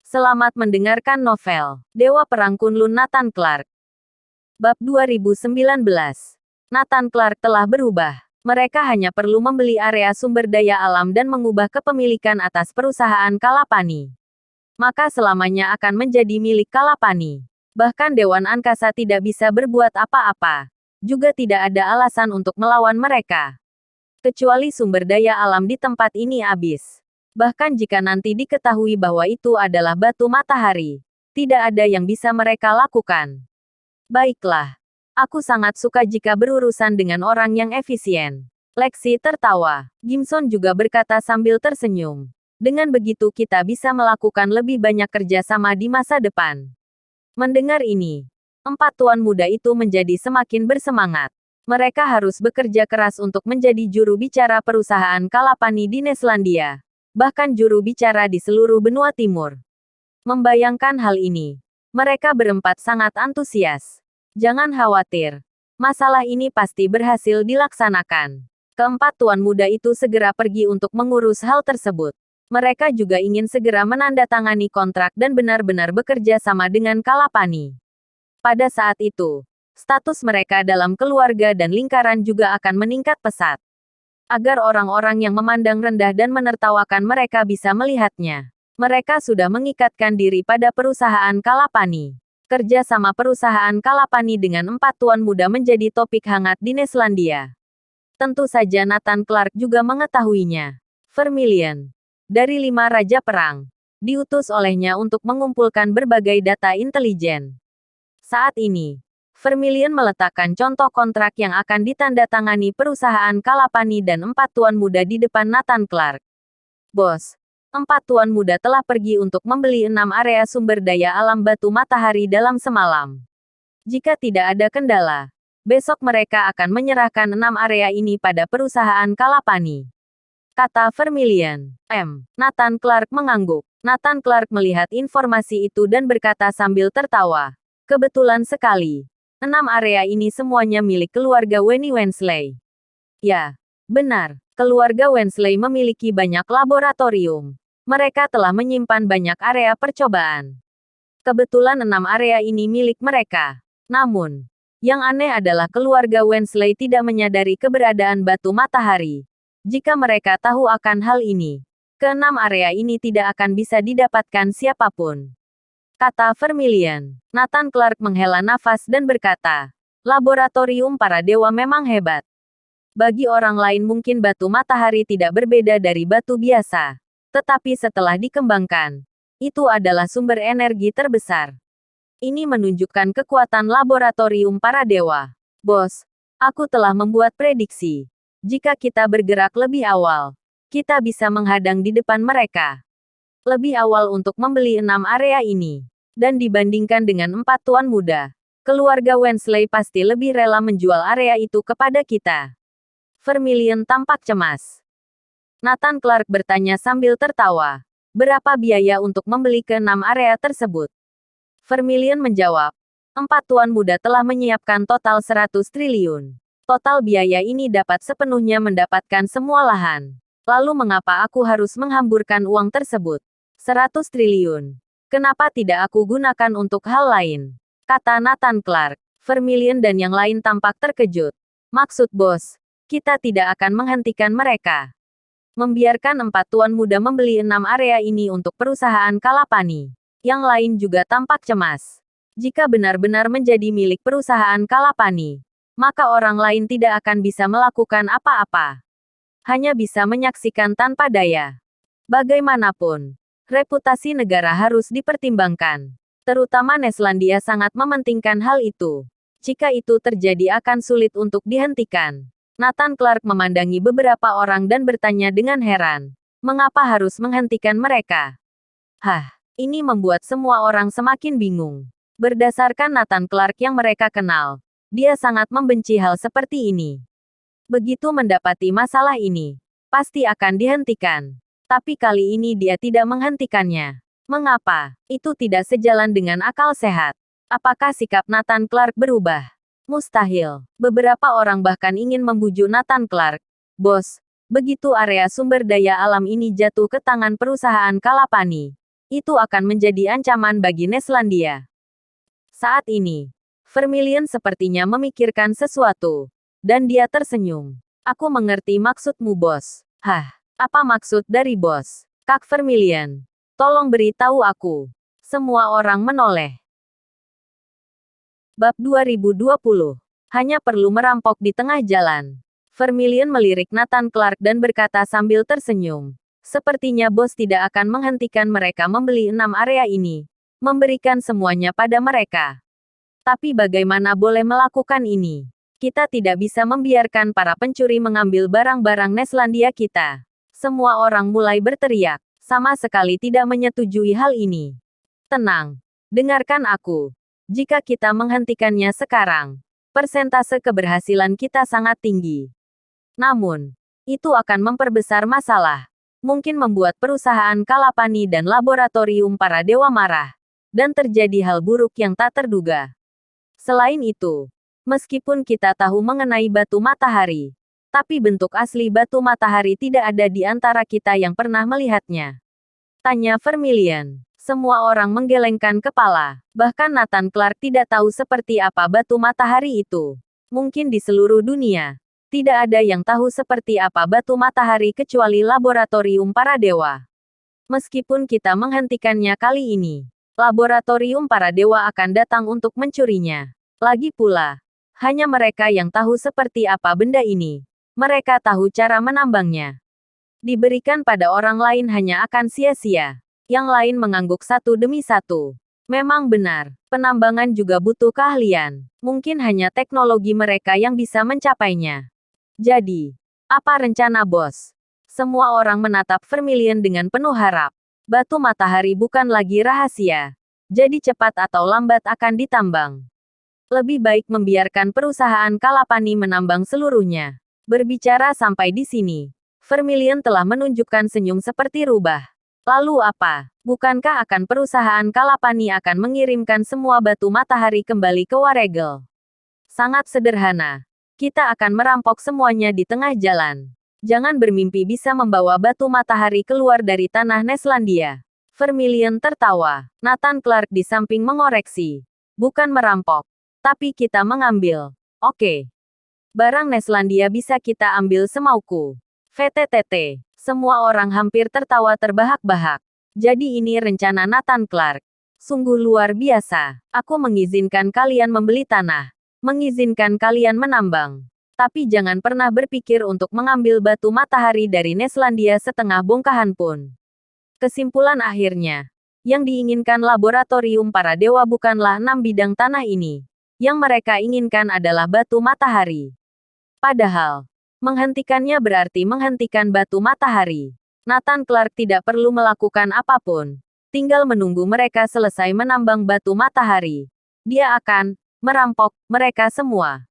Selamat mendengarkan novel Dewa Perang Kunlun Nathan Clark. Bab 2019. Nathan Clark telah berubah. Mereka hanya perlu membeli area sumber daya alam dan mengubah kepemilikan atas perusahaan Kalapani. Maka selamanya akan menjadi milik Kalapani. Bahkan Dewan Angkasa tidak bisa berbuat apa-apa. Juga tidak ada alasan untuk melawan mereka. Kecuali sumber daya alam di tempat ini habis. Bahkan jika nanti diketahui bahwa itu adalah batu matahari, tidak ada yang bisa mereka lakukan. Baiklah. Aku sangat suka jika berurusan dengan orang yang efisien. Lexi tertawa. Gimson juga berkata sambil tersenyum. Dengan begitu kita bisa melakukan lebih banyak kerjasama di masa depan. Mendengar ini, 4 tuan muda itu menjadi semakin bersemangat. Mereka harus bekerja keras untuk menjadi juru bicara perusahaan Kalapani di Neselandia. Bahkan juru bicara di seluruh benua timur. Membayangkan hal ini, mereka berempat sangat antusias. Jangan khawatir. Masalah ini pasti berhasil dilaksanakan. Keempat tuan muda itu segera pergi untuk mengurus hal tersebut. Mereka juga ingin segera menandatangani kontrak dan benar-benar bekerja sama dengan Kalapani. Pada saat itu, status mereka dalam keluarga dan lingkaran juga akan meningkat pesat. Agar orang-orang yang memandang rendah dan menertawakan mereka bisa melihatnya. Mereka sudah mengikatkan diri pada perusahaan Kalapani. Kerja sama perusahaan Kalapani dengan 4 tuan muda menjadi topik hangat di Neselandia. Tentu saja Nathan Clark juga mengetahuinya. Vermilion, dari 5 Raja Perang, diutus olehnya untuk mengumpulkan berbagai data intelijen. Saat ini, Vermilion meletakkan contoh kontrak yang akan ditandatangani perusahaan Kalapani dan 4 tuan muda di depan Nathan Clark. Bos, 4 tuan muda telah pergi untuk membeli 6 area sumber daya alam batu matahari dalam semalam. Jika tidak ada kendala, besok mereka akan menyerahkan 6 area ini pada perusahaan Kalapani. Kata Vermilion. Nathan Clark mengangguk. Nathan Clark melihat informasi itu dan berkata sambil tertawa. Kebetulan sekali. 6 area ini semuanya milik keluarga Weni Wensley. Ya, benar. Keluarga Wensley memiliki banyak laboratorium. Mereka telah menyimpan banyak area percobaan. Kebetulan 6 area ini milik mereka. Namun, yang aneh adalah keluarga Wensley tidak menyadari keberadaan batu matahari. Jika mereka tahu akan hal ini, ke-6 area ini tidak akan bisa didapatkan siapapun. Kata Vermilion. Nathan Clark menghela nafas dan berkata, laboratorium para dewa memang hebat. Bagi orang lain mungkin batu matahari tidak berbeda dari batu biasa. Tetapi setelah dikembangkan, itu adalah sumber energi terbesar. Ini menunjukkan kekuatan laboratorium para dewa. Bos, aku telah membuat prediksi. Jika kita bergerak lebih awal, kita bisa menghadang di depan mereka. Lebih awal untuk membeli 6 area ini. Dan dibandingkan dengan 4 tuan muda, keluarga Wensley pasti lebih rela menjual area itu kepada kita. Vermilion tampak cemas. Nathan Clark bertanya sambil tertawa. Berapa biaya untuk membeli ke-6 area tersebut? Vermilion menjawab. 4 tuan muda telah menyiapkan total 100 triliun. Total biaya ini dapat sepenuhnya mendapatkan semua lahan. Lalu mengapa aku harus menghamburkan uang tersebut? 100 triliun. Kenapa tidak aku gunakan untuk hal lain? Kata Nathan Clark. Vermilion dan yang lain tampak terkejut. Maksud bos, kita tidak akan menghentikan mereka. Membiarkan 4 tuan muda membeli 6 area ini untuk perusahaan Kalapani. Yang lain juga tampak cemas. Jika benar-benar menjadi milik perusahaan Kalapani, maka orang lain tidak akan bisa melakukan apa-apa. Hanya bisa menyaksikan tanpa daya. Bagaimanapun, reputasi negara harus dipertimbangkan. Terutama Neselandia sangat mementingkan hal itu. Jika itu terjadi akan sulit untuk dihentikan. Nathan Clark memandangi beberapa orang dan bertanya dengan heran. Mengapa harus menghentikan mereka? Ini membuat semua orang semakin bingung. Berdasarkan Nathan Clark yang mereka kenal, dia sangat membenci hal seperti ini. Begitu mendapati masalah ini, pasti akan dihentikan. Tapi kali ini dia tidak menghentikannya. Mengapa? Itu tidak sejalan dengan akal sehat. Apakah sikap Nathan Clark berubah? Mustahil. Beberapa orang bahkan ingin membujuk Nathan Clark. Bos, begitu area sumber daya alam ini jatuh ke tangan perusahaan Kalapani, itu akan menjadi ancaman bagi Neslandia. Saat ini, Vermilion sepertinya memikirkan sesuatu. Dan dia tersenyum. Aku mengerti maksudmu, bos. Hah, apa maksud dari bos? Kak Vermilion, tolong beritahu aku. Semua orang menoleh. Bab 2020. Hanya perlu merampok di tengah jalan. Vermilion melirik Nathan Clark dan berkata sambil tersenyum. Sepertinya bos tidak akan menghentikan mereka membeli 6 area ini. Memberikan semuanya pada mereka. Tapi bagaimana boleh melakukan ini? Kita tidak bisa membiarkan para pencuri mengambil barang-barang Neslandia kita. Semua orang mulai berteriak. Sama sekali tidak menyetujui hal ini. Tenang. Dengarkan aku. Jika kita menghentikannya sekarang, persentase keberhasilan kita sangat tinggi. Namun, itu akan memperbesar masalah. Mungkin membuat perusahaan Kalapani dan laboratorium para dewa marah. Dan terjadi hal buruk yang tak terduga. Selain itu, meskipun kita tahu mengenai batu matahari, tapi bentuk asli batu matahari tidak ada di antara kita yang pernah melihatnya. Tanya Vermilion. Semua orang menggelengkan kepala. Bahkan Nathan Clark tidak tahu seperti apa batu matahari itu. Mungkin di seluruh dunia, tidak ada yang tahu seperti apa batu matahari kecuali laboratorium para dewa. Meskipun kita menghentikannya kali ini, laboratorium para dewa akan datang untuk mencurinya. Lagi pula, hanya mereka yang tahu seperti apa benda ini. Mereka tahu cara menambangnya. Diberikan pada orang lain hanya akan sia-sia. Yang lain mengangguk satu demi satu. Memang benar, penambangan juga butuh keahlian. Mungkin hanya teknologi mereka yang bisa mencapainya. Jadi, apa rencana bos? Semua orang menatap Vermilion dengan penuh harap. Batu matahari bukan lagi rahasia. Jadi cepat atau lambat akan ditambang. Lebih baik membiarkan perusahaan Kalapani menambang seluruhnya. Berbicara sampai di sini, Vermilion telah menunjukkan senyum seperti rubah. Lalu apa? Bukankah akan perusahaan Kalapani akan mengirimkan semua batu matahari kembali ke Waregel? Sangat sederhana. Kita akan merampok semuanya di tengah jalan. Jangan bermimpi bisa membawa batu matahari keluar dari tanah Neslandia. Vermilion tertawa. Nathan Clark di samping mengoreksi. Bukan merampok. Tapi kita mengambil. Oke. Barang Neslandia bisa kita ambil semauku. VTTT. Semua orang hampir tertawa terbahak-bahak. Jadi ini rencana Nathan Clark. Sungguh luar biasa. Aku mengizinkan kalian membeli tanah. Mengizinkan kalian menambang. Tapi jangan pernah berpikir untuk mengambil batu matahari dari Neslandia setengah bongkahan pun. Kesimpulan akhirnya. Yang diinginkan laboratorium para dewa bukanlah 6 bidang tanah ini. Yang mereka inginkan adalah batu matahari. Padahal, menghentikannya berarti menghentikan batu matahari. Nathan Clark tidak perlu melakukan apapun. Tinggal menunggu mereka selesai menambang batu matahari. Dia akan merampok mereka semua.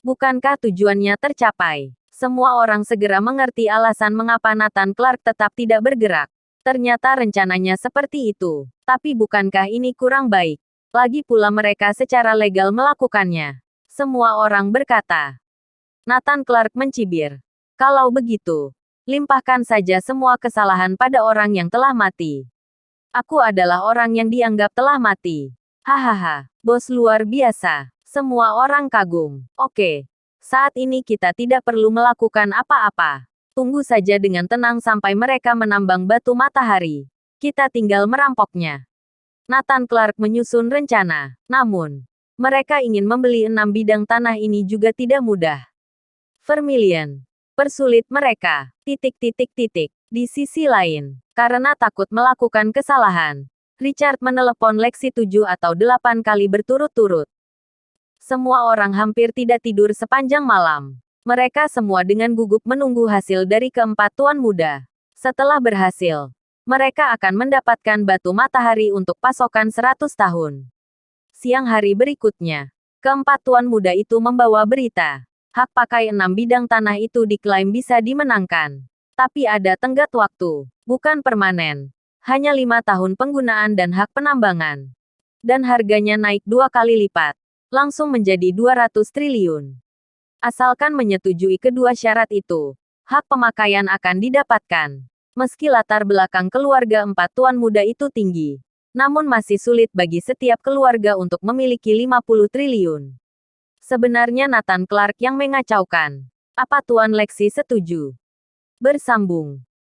Bukankah tujuannya tercapai? Semua orang segera mengerti alasan mengapa Nathan Clark tetap tidak bergerak. Ternyata rencananya seperti itu. Tapi bukankah ini kurang baik? Lagi pula mereka secara legal melakukannya. Semua orang berkata. Nathan Clark mencibir. Kalau begitu, limpahkan saja semua kesalahan pada orang yang telah mati. Aku adalah orang yang dianggap telah mati. Hahaha, bos luar biasa. Semua orang kagum. Oke, saat ini kita tidak perlu melakukan apa-apa. Tunggu saja dengan tenang sampai mereka menambang batu matahari. Kita tinggal merampoknya. Nathan Clark menyusun rencana. Namun, mereka ingin membeli 6 bidang tanah ini juga tidak mudah. Vermilion. Persulit mereka. Di sisi lain, karena takut melakukan kesalahan, Richard menelepon Lexi 7 atau 8 kali berturut-turut. Semua orang hampir tidak tidur sepanjang malam. Mereka semua dengan gugup menunggu hasil dari keempat tuan muda. Setelah berhasil, mereka akan mendapatkan batu matahari untuk pasokan 100 tahun. Siang hari berikutnya, keempat tuan muda itu membawa berita. Hak pakai 6 bidang tanah itu diklaim bisa dimenangkan. Tapi ada tenggat waktu, bukan permanen. Hanya 5 tahun penggunaan dan hak penambangan. Dan harganya naik 2 kali lipat. Langsung menjadi 200 triliun. Asalkan menyetujui kedua syarat itu, hak pemakaian akan didapatkan. Meski latar belakang keluarga empat tuan muda itu tinggi, namun masih sulit bagi setiap keluarga untuk memiliki 50 triliun. Sebenarnya Nathan Clark yang mengacaukan. Apa Tuan Lexi setuju? Bersambung.